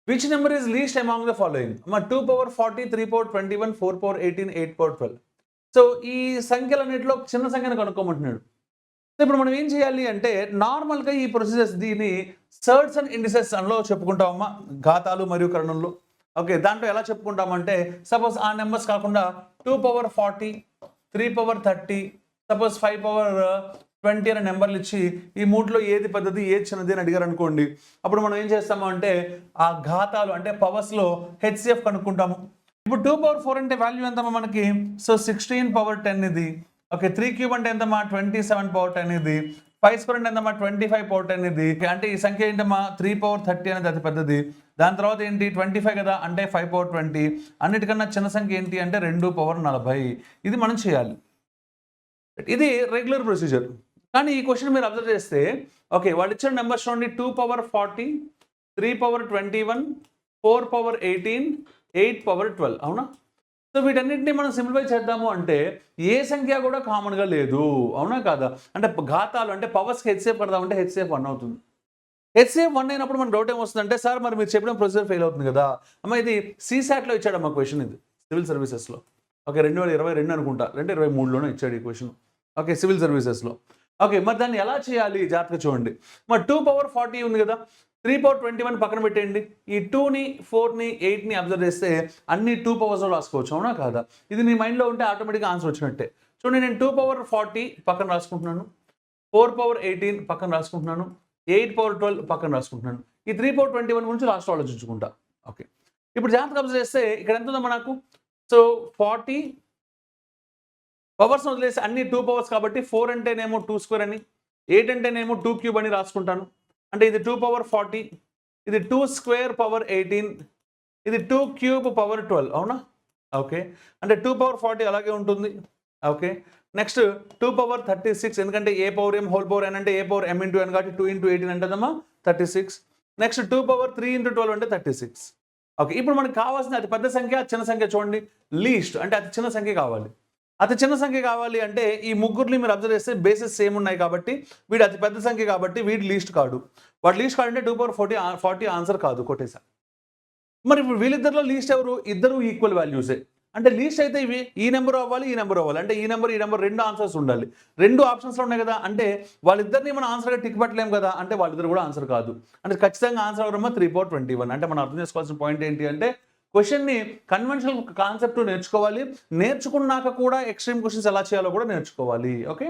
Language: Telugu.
Which number is least among the following? 2 power 40, 3 power 21, 4 power 18, 8 power 12. So ఈ సంఖ్యలన్నిటిలో చిన్న సంఖ్యను కనుక్కోమంటున్నాడు. సో ఇప్పుడు మనం ఏం చేయాలి అంటే నార్మల్గా ఈ ప్రొసీజర్స్ దీన్ని సర్ట్స్ అండ్ ఇండిసెస్ అనలో చెప్పుకుంటామమ్మా, ఘాతాలు మరియు కరణంలో. ఓకే, దాంట్లో ఎలా చెప్పుకుంటామంటే సపోజ్ ఆ నెంబర్స్ కాకుండా 2 పవర్ 40, 3 పవర్ 30, సపోజ్ 5 పవర్ 20 అనే నెంబర్లు ఇచ్చి ఈ మూడులో ఏది పెద్దది ఏది చిన్నది అని అడిగారు అనుకోండి, అప్పుడు మనం ఏం చేస్తాము అంటే ఆ ఘాతాలు అంటే పవర్స్లో హెచ్సిఎఫ్ కనుక్కుంటాము. ఇప్పుడు 2 పవర్ 4 అంటే వాల్యూ ఎంతమ్మా మనకి? సో 16 పవర్ 10 ఇది. ఓకే, 3 క్యూబ్ అంటే ఎంతమ్మా? 27 పవర్ 10 ఇది. 5 స్క్వేర్ అంటే ఎంతమ్మా? 25 పవర్ 10 ఇది. అంటే ఈ సంఖ్య ఏంటమ్మా? 3 పవర్ 30 అనేది అతి పెద్దది. దాని తర్వాత ఏంటి? 25 కదా, అంటే 5 పవర్ 20. అన్నిటికన్నా చిన్న సంఖ్య ఏంటి అంటే 2 పవర్ 40. ఇది మనం చేయాలి. ఇది రెగ్యులర్ ప్రొసీజర్. కానీ ఈ క్వశ్చన్ మీరు అబ్జర్వ్ చేస్తే ఓకే, వాళ్ళు ఇచ్చిన నెంబర్స్ చూడండి. 2 పవర్ 40, 3 పవర్ 21, 4 పవర్ 18, 8 పవర్ 12. అవునా? సో వీటన్నిటిని మనం సింప్లిఫై చేద్దాము అంటే ఏ సంఖ్య కూడా కామన్గా లేదు. అవునా కాదా? అంటే ఘాతాలు అంటే పవర్స్కి హెచ్సిఎఫ్ కడదామంటే హెచ్సిఎఫ్ 1 అవుతుంది. హెచ్సిఎఫ్ 1 అయినప్పుడు మన డౌట్ ఏమొస్తుందంటే సార్ మరి మీరు చెప్పిన ప్రొసీజర్ ఫెయిల్ అవుతుంది కదా అమ్మ. ఇది సీసాట్లో ఇచ్చాడమ్మా క్వశ్చన్, ఇది సివిల్ సర్వీసెస్లో. ఓకే, 2022 అనుకుంటా, 2023లోనే ఇచ్చాడు ఈ క్వశ్చన్. ఓకే, సివిల్ సర్వీసెస్లో. ఓకే, మరి దాన్ని ఎలా చేయాలి జాగ్రత్తగా చూడండి. మరి 2 పవర్ 40 ఉంది కదా, 3 పవర్ 21 పక్కన పెట్టేయండి. ఈ 2ని 4ని 8ని అబ్జర్వ్ చేస్తే అన్ని 2 పవర్స్లో రాసుకోవచ్చు. అవునా కాదా? ఇది నీ మైండ్లో ఉంటే ఆటోమేటిక్గా ఆన్సర్ వచ్చినట్టే. చూడండి, నేను 2 పవర్ 40 పక్కన రాసుకుంటున్నాను, 4 పవర్ 18 పక్కన రాసుకుంటున్నాను, 8 పవర్ 12 పక్కన రాసుకుంటున్నాను. ఈ 3 పవర్ 21 గురించి లాస్ట్ ఆలోచించుకుంటా. ఓకే, ఇప్పుడు జాగ్రత్తగా అబ్జర్వ్ చేస్తే ఇక్కడ ఎంత ఉందమ్మా నాకు? సో 40 పవర్స్ వదిలేసి అన్ని 2 పవర్స్ కాబట్టి 4 అంటేనేమో 2 స్క్వేర్ అని, 8 అంటేనేమో 2 క్యూబ్ అని రాసుకుంటాను. అంటే ఇది 2 పవర్ 40, ఇది 2 స్క్వేర్ పవర్ 18, ఇది 2 క్యూబ్ పవర్ 12. అవునా? ఓకే, అంటే 2 పవర్ 40 అలాగే ఉంటుంది. ఓకే, నెక్స్ట్ 2 పవర్ 36, ఎందుకంటే ఏ పవర్ ఎం హోల్ పవర్ ఎన్ అంటే ఏ పవర్ ఎం ఇంటూ ఎన్ కాబట్టి 2 ఇంటూ 18 అంటేదమ్మా 36. నెక్స్ట్ 2 పవర్ 3 ఇంటూ 12 అంటే 36. ఓకే, ఇప్పుడు మనకు కావాల్సిన అతి పెద్ద సంఖ్య చిన్న సంఖ్య చూడండి. లీస్ట్ అంటే అతి చిన్న సంఖ్య కావాలి. అతి చిన్న సంఖ్య కావాలి అంటే ఈ ముగ్గురిని మీరు అబ్జర్వ్ చేస్తే బేసెస్ సేమ్ ఉన్నాయి కాబట్టి వీడు అతి పెద్ద సంఖ్య కాబట్టి వీడు లీస్ట్ కాడు. వాడు లీస్ట్ కాడు అంటే 2 పవర్ 40 ఆన్సర్ కాదు, కొట్టేసా. మరి ఇప్పుడు వీళ్ళిద్దరిలో లీస్ట్ ఎవరు? ఇద్దరు ఈక్వల్ వాల్యూసే. అంటే లీస్ట్ అయితే ఇవి ఈ నెంబర్ అవ్వాలి, ఈ నెంబర్ అవ్వాలి. అంటే ఈ నెంబర్ రెండు ఆన్సర్స్ ఉండాలి. రెండు ఆప్షన్స్లో ఉన్నాయి కదా, అంటే వాళ్ళిద్దరిని మనం ఆన్సర్గా టిక్ పెట్టలేము కదా, అంటే వాళ్ళిద్దరు కూడా ఆన్సర్ కాదు. అంటే ఖచ్చితంగా ఆన్సర్ అవ్వడమో 3 పవర్ 21. అంటే మనం అర్థం చేసుకోవాల్సిన పాయింట్ ఏంటి అంటే క్వశ్చన్ని కన్వెన్షనల్ కాన్సెప్ట్ నేర్చుకోవాలి. నేర్చుకున్నాక కూడా ఎక్స్ట్రీమ్ క్వశ్చన్స్ ఎలా చేయాలో కూడా నేర్చుకోవాలి. ఓకే.